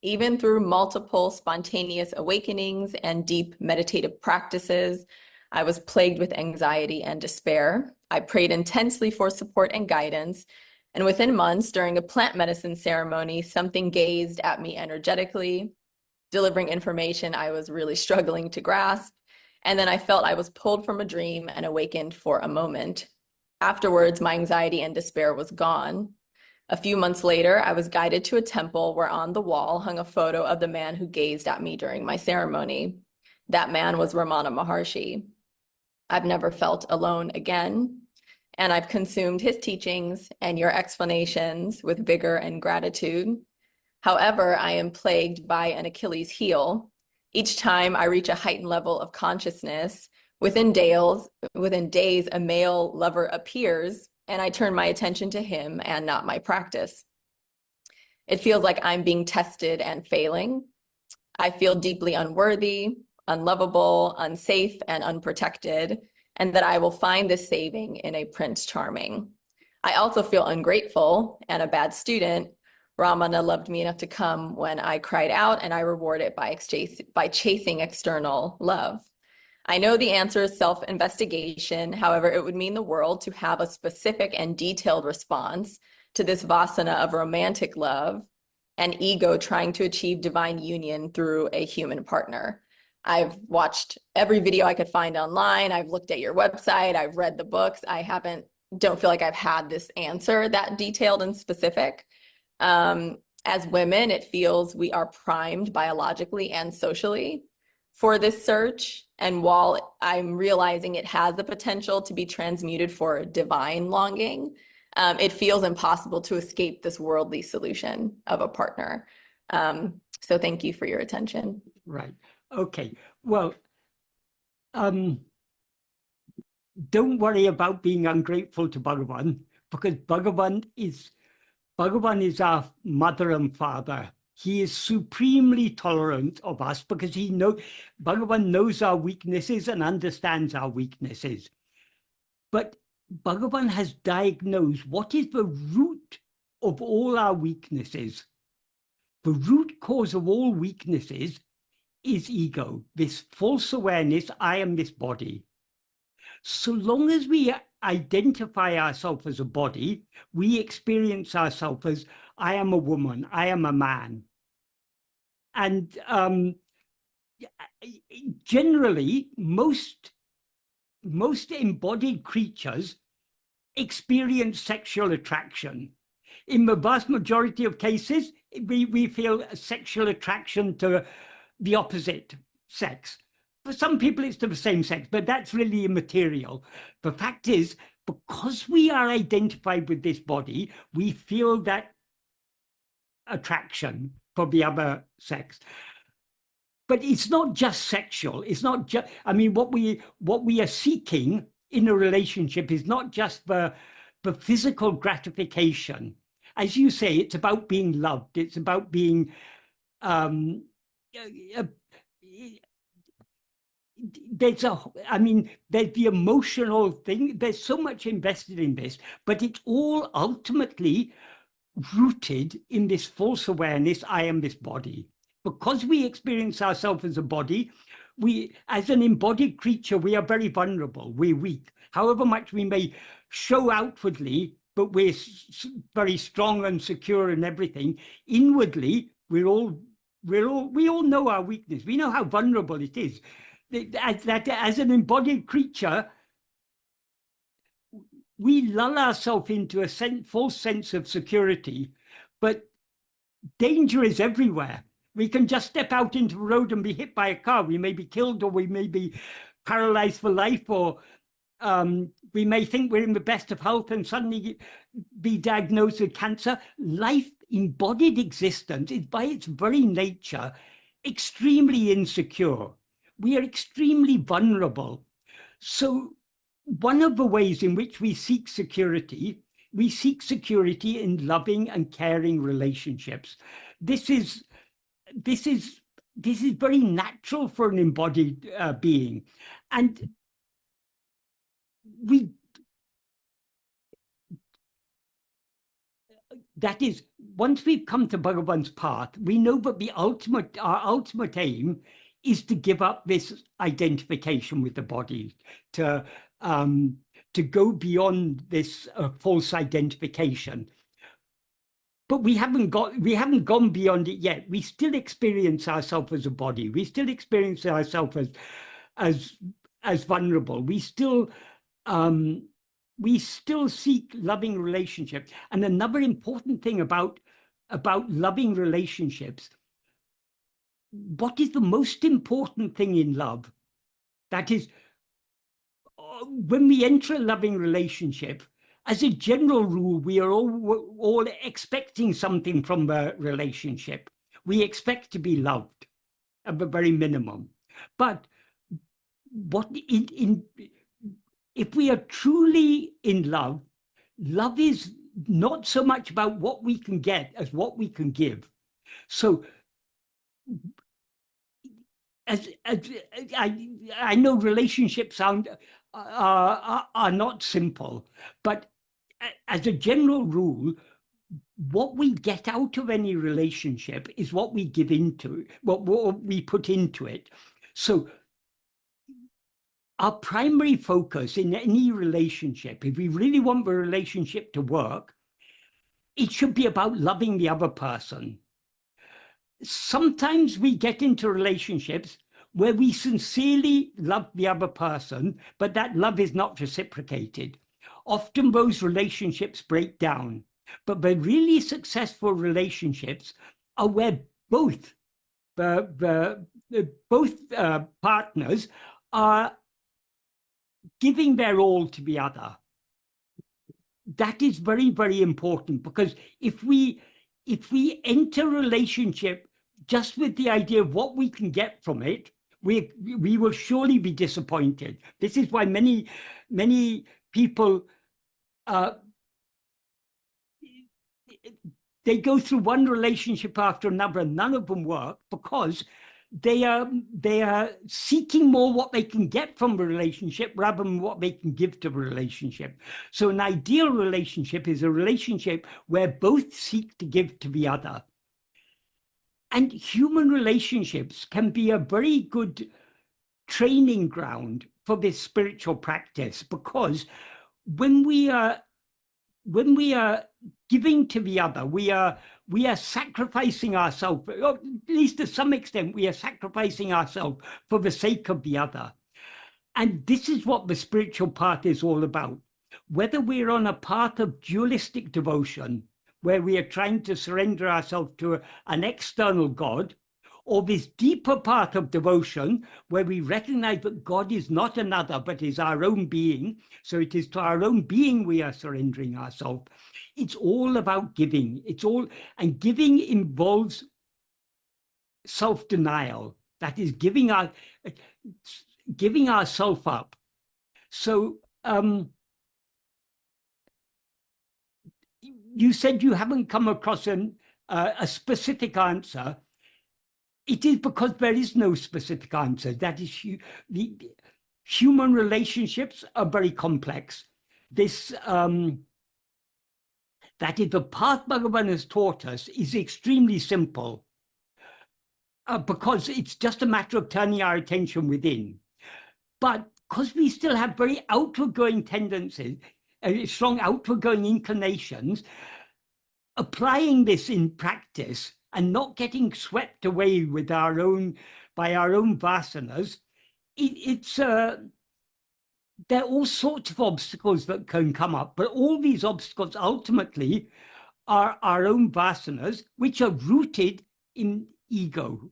Even through multiple spontaneous awakenings and deep meditative practices, I was plagued with anxiety and despair. I prayed intensely for support and guidance, and within months, during a plant medicine ceremony, something gazed at me energetically, delivering information I was really struggling to grasp. And then I felt I was pulled from a dream and awakened for a moment. Afterwards, my anxiety and despair was gone. A few months later, I was guided to a temple where on the wall hung a photo of the man who gazed at me during my ceremony. That man was Ramana Maharshi. I've never felt alone again, and I've consumed his teachings and your explanations with vigor and gratitude. However, I am plagued by an Achilles heel. Each time I reach a heightened level of consciousness, within days, a male lover appears, and I turn my attention to him and not my practice. It feels like I'm being tested and failing. I feel deeply unworthy, unlovable, unsafe, and unprotected, and that I will find this saving in a Prince Charming. I also feel ungrateful and a bad student. Ramana loved me enough to come when I cried out, and I reward it by chasing external love. I know the answer is self-investigation. However, it would mean the world to have a specific and detailed response to this vasana of romantic love and ego trying to achieve divine union through a human partner. I've watched every video I could find online. I've looked at your website. I've read the books. Don't feel like I've had this answer that detailed and specific. As women, it feels we are primed biologically and socially for this search. And while I'm realizing it has the potential to be transmuted for divine longing, it feels impossible to escape this worldly solution of a partner. So thank you for your attention. Right. Okay. Well, don't worry about being ungrateful to Bhagavan, because Bhagavan is our mother and father. He is supremely tolerant of us because Bhagavan knows our weaknesses and understands our weaknesses. But Bhagavan has diagnosed what is the root of all our weaknesses. The root cause of all weaknesses is ego, this false awareness, I am this body. So long as we identify ourselves as a body, we experience ourselves as I am a woman, I am a man. And generally, most embodied creatures experience sexual attraction. In the vast majority of cases, we feel sexual attraction to the opposite sex. For some people, it's to the same sex, but that's really immaterial. The fact is, because we are identified with this body, we feel that attraction for the other sex. But it's not just sexual. It's not just, I mean, what we are seeking in a relationship is not just the physical gratification. As you say, it's about being loved. It's about being, there's the emotional thing. There's so much invested in this, but it's all ultimately rooted in this false awareness, I am this body. Because we experience ourselves as a body, as an embodied creature, we are very vulnerable, we're weak. However much we may show outwardly, but we're very strong and secure and everything, inwardly, we all know our weakness. We know how vulnerable it is. As an embodied creature, we lull ourselves into a false sense of security, but danger is everywhere. We can just step out into the road and be hit by a car. We may be killed, or we may be paralyzed for life, or we may think we're in the best of health and suddenly be diagnosed with cancer. Life, embodied existence, is by its very nature extremely insecure. We are extremely vulnerable. So one of the ways in which we seek security in loving and caring relationships. This is very natural for an embodied being. And that is, once we've come to Bhagavan's path, we know that our ultimate aim is to give up this identification with the body, to go beyond this false identification. But we haven't gone beyond it yet. We still experience ourselves as a body. We still experience ourselves as vulnerable. We still seek loving relationships. And another important thing about loving relationships, what is the most important thing in love? That is, when we enter a loving relationship, as a general rule, we are all expecting something from the relationship. We expect to be loved at the very minimum. But if we are truly in love, love is not so much about what we can get as what we can give. So I know relationships are not simple, but as a general rule, what we get out of any relationship is what we give into, what we put into it. So our primary focus in any relationship, if we really want the relationship to work, it should be about loving the other person. Sometimes we get into relationships where we sincerely love the other person, but that love is not reciprocated. Often those relationships break down, but the really successful relationships are where both partners are giving their all to the other. That is very, very important, because if we enter a relationship just with the idea of what we can get from it, we will surely be disappointed. This is why many people they go through one relationship after another and none of them work, because they are seeking more what they can get from the relationship rather than what they can give to the relationship. So an ideal relationship is a relationship where both seek to give to the other. And human relationships can be a very good training ground for this spiritual practice, because when we are giving to the other, we are sacrificing ourselves, or at least to some extent, we are sacrificing ourselves for the sake of the other. And this is what the spiritual path is all about. Whether we're on a path of dualistic devotion, where we are trying to surrender ourselves to an external God, or this deeper path of devotion, where we recognize that God is not another, but is our own being. So it is to our own being we are surrendering ourselves. It's all about giving. And giving involves self-denial. That is giving ourselves up. So you said you haven't come across a specific answer. It is because there is no specific answer. That is, the human relationships are very complex. This that is, the path Bhagavan has taught us is extremely simple, because it's just a matter of turning our attention within. But because we still have very outward-going tendencies, strong outward-going inclinations, applying this in practice and not getting swept away with by our own vasanas, there are all sorts of obstacles that can come up, but all these obstacles ultimately are our own vasanas, which are rooted in ego,